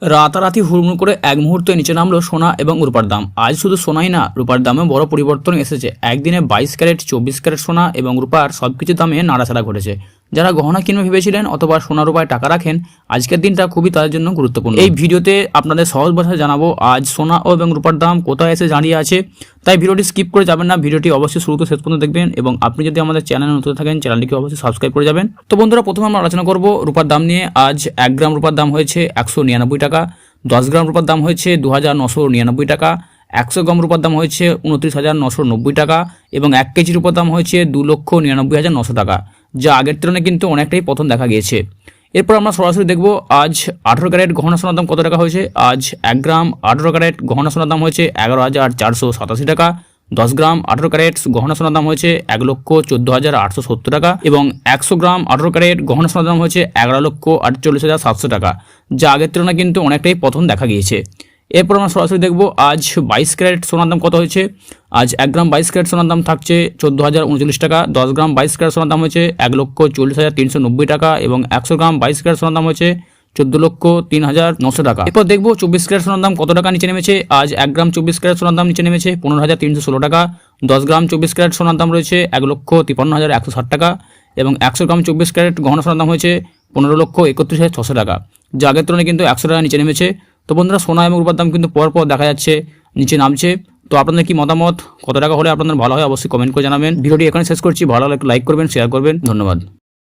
রাতারাতি হুড়মুড় করে এক মুহূর্তে নিচে নামলো সোনা এবং রূপার দাম। আজ শুধু সোনাই না, রূপার দামে বড় পরিবর্তন এসেছে। একদিনে 22 ক্যারেট 24 ক্যারেট সোনা এবং রূপার সবকিছু দামে নাড়াচাড়া ঘটেছে। যারা গহনা কিনবে ভেবেছিলেন অথবা সোনা রূপায় টাকা রাখেন, আজকের দিনটা খুবই তাদের জন্য গুরুত্বপূর্ণ। এই ভিডিওতে আপনাদের সহজ ভাষায় জানাবো আজ সোনা এবং রূপার দাম কোথায় এসে দাঁড়িয়ে আছে। তাই ভিডিওটি স্কিপ করে যাবেন না, ভিডিওটি অবশ্যই শুরু থেকে শেষ পর্যন্ত দেখবেন এবং আপনি যদি আমাদের চ্যানেলে নতুন থাকেন চ্যানেলটিকে অবশ্যই সাবস্ক্রাইব করে যাবেন। তো বন্ধুরা, প্রথমে আমরা আলোচনা করব রূপার দাম নিয়ে। আজ 1 গ্রাম রূপার দাম হয়েছে 199 টাকা, 10 গ্রাম রূপার দাম হয়েছে 2999 টাকা, 100 গ্রাম রূপার দাম হয়েছে 29,990 টাকা এবং 1 কেজি রূপার দাম হয়েছে 2,99,900 টাকা, যা আগের তুলনায় কিন্তু অনেকটাই পতন দেখা গিয়েছে। এরপর আমরা সরাসরি দেখব আজ 18 ক্যারেট গহনা সোনার দাম কত টাকা হয়েছে। আজ 1 গ্রাম 18 ক্যারেট গহনা সোনার দাম হয়েছে 11,487 টাকা, 10 গ্রাম 18 ক্যারেট গহনা সোনার দাম হয়েছে 1,14,870 টাকা এবং 100 গ্রাম 18 ক্যারেট গহনা সোনার দাম হয়েছে 11,48,700 টাকা, যা আগের তুলনায় কিন্তু অনেকটাই পতন দেখা গিয়েছে। এরপর আমরা সরাসরি দেখব আজ 22 ক্যারেট সোনার দাম কত হয়েছে। আজ 1 গ্রাম 22 ক্যারেট সোনার দাম থাকছে 14,039 টাকা, 10 গ্রাম 22 ক্যারেট সোনার দাম হয়েছে 1,40,390 টাকা এবং 100 গ্রাম 22 ক্যারেট সোনার দাম হয়েছে 14,03,900 টাকা। এরপর দেখবো 24 ক্যারেট সোনার দাম কত টাকা নিচে নেমেছে। আজ 1 গ্রাম 24 ক্যারেট সোনার দাম নিচে নেমেছে 15,316 টাকা, 10 গ্রাম 24 ক্যারেট সোনার দাম রয়েছে 1,53,160 টাকা এবং 100 গ্রাম 24 ক্যারেট গহনা সোনার দাম হয়েছে 15,31,600 টাকা, যা আগের তুলনায় কিন্তু 100 টাকা নিচে নেমেছে। তো বন্ধুরা, সোনা এবং রূপার দাম কিন্তু পরপর দেখা যাচ্ছে নিচে নামছে। তো আপনাদের কি মতামত, কত টাকা হলে আপনাদের ভালো হয় অবশ্যই কমেন্ট করে জানাবেন। ভিডিওটি এখানে শেষ করছি, ভালো লাগলে লাইক করবেন, শেয়ার করবেন। ধন্যবাদ।